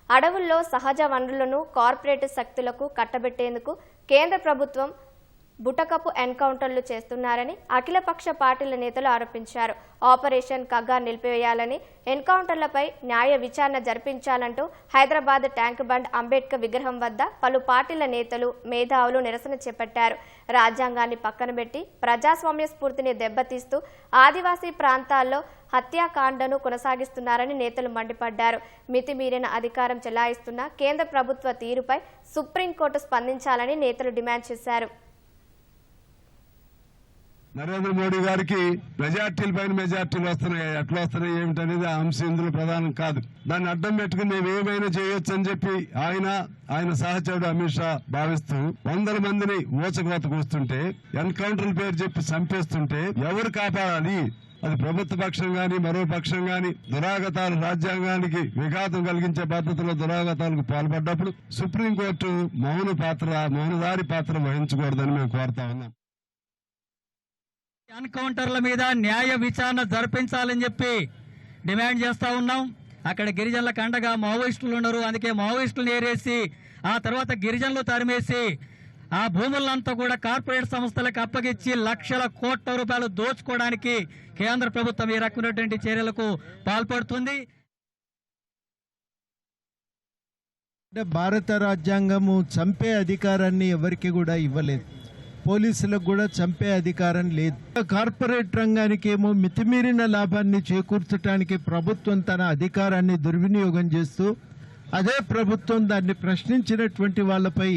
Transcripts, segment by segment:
అడవుల్లో సహజ వనరులను కార్పొరేట్ శక్తులకు కట్టబెట్టేందుకు కేంద్ర ప్రభుత్వం బుటకపు ఎన్కౌంటర్లు చేస్తున్నారని అఖిలపక్ష పార్టీల నేతలు ఆరోపించారు. ఆపరేషన్ కగ్గా నిలిపివేయాలని, ఎన్కౌంటర్లపై న్యాయ విచారణ జరిపించాలంటూ హైదరాబాద్ ట్యాంక్ బండ్ అంబేద్కర్ విగ్రహం వద్ద పలు పార్టీల నేతలు, మేధావులు నిరసన చేపట్టారు. రాజ్యాంగాన్ని పక్కనబెట్టి ప్రజాస్వామ్య స్ఫూర్తిని దెబ్బతీస్తూ ఆదివాసీ ప్రాంతాల్లో హత్యాకాండను కొనసాగిస్తున్నారని నేతలు మండిపడ్డారు. మితిమీరిన అధికారం చెలాయిస్తున్న కేంద్ర ప్రభుత్వ తీరుపై సుప్రీంకోర్టు స్పందించాలని నేతలు డిమాండ్ చేశారు. నరేంద్ర మోడీ గారికి మెజార్టీల పైన మెజార్టీలు వస్తున్నాయి. ఎట్లా వస్తున్నాయి ఏమిటనేది ఆ అంశం ఇందులో ప్రధానం కాదు. దాన్ని అడ్డం పెట్టుకుని మేము ఏమైనా చేయొచ్చు అని చెప్పి ఆయన సహచరుడు అమిత్ షా భావిస్తూ వందల మందిని ఊచకోతకు వస్తుంటే, ఎన్కౌంటర్ల పేరు చెప్పి చంపేస్తుంటే ఎవరు కాపాడాలి? అది ప్రభుత్వ పక్షం గాని మరో పక్షం గాని దురాగతాలు, రాజ్యాంగానికి విఘాతం కలిగించే పద్ధతిలో దురాగతాలకు పాల్పడ్డప్పుడు సుప్రీంకోర్టు మౌనదారి పాత్ర వహించకూడదని మేము కోరుతా ఉన్నాం. ఎన్కౌంటర్ల మీద న్యాయ విచారణ జరిపించాలని చెప్పి డిమాండ్ చేస్తా ఉన్నాం. అక్కడ గిరిజనులకు అండగా మావోయిస్టులు ఉన్నారు. అందుకే మావోయిస్టులు ఏరేసి ఆ తర్వాత గిరిజనులు తరిమేసి ఆ భూములంతా కూడా కార్పొరేట్ సంస్థలకు అప్పగించి లక్షల కోట్ల రూపాయలు దోచుకోవడానికి కేంద్ర ప్రభుత్వం ఈ రకమైనటువంటి చర్యలకు పాల్పడుతుంది. భారత రాజ్యాంగము చంపే అధికారాన్ని ఎవరికి కూడా ఇవ్వలేదు. పోలీసులకు కూడా చంపే అధికారం లేదు. కార్పొరేట్ రంగానికి ఏమో మితిమీరిన లాభాన్ని చేకూర్చడానికి ప్రభుత్వం తన అధికారాన్ని దుర్వినియోగం చేస్తూ, అదే ప్రభుత్వం దాన్ని ప్రశ్నించినటువంటి వాళ్ళపై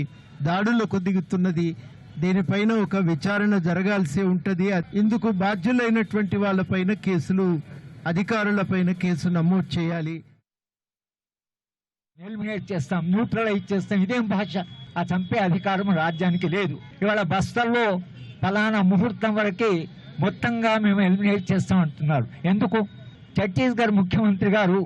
దాడులకు దిగుతున్నది. దీనిపైన ఒక విచారణ జరగాల్సి ఉంటుంది. ఇందుకు బాధ్యులైనటువంటి వాళ్ళపైన కేసులు, అధికారులపైన కేసు నమోదు చేయాలి. ఎలిమినేట్ చేస్తాం, న్యూట్రలైజ్ చేస్తాం. ఇదేం భాష? ఆ చంపే అధికారం రాజ్యానికి లేదు. ఇవాళ బస్తల్లో ఫలానా ముహూర్తం వరకు మొత్తంగా మేము ఎలిమినేట్ చేస్తాం అంటున్నారు. ఎందుకు? ఛత్తీస్గఢ్ ముఖ్యమంత్రి గారు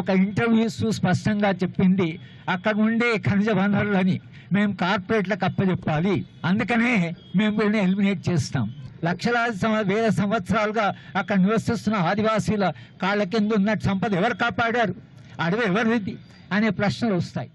ఒక ఇంటర్వ్యూస్ స్పష్టంగా చెప్పింది, అక్కడ ఉండే ఖనిజ వనరులని మేము కార్పొరేట్లకు అప్పచెప్పాలి, అందుకనే మేము వీళ్ళని ఎలిమినేట్ చేస్తాం. లక్షలాది వేల సంవత్సరాలుగా అక్కడ నివసిస్తున్న ఆదివాసీల కాళ్ళ కింద ఉన్న సంపద ఎవరు కాపాడారు? అడవి ఎవరిది అనే ప్రశ్నలు వస్తాయి.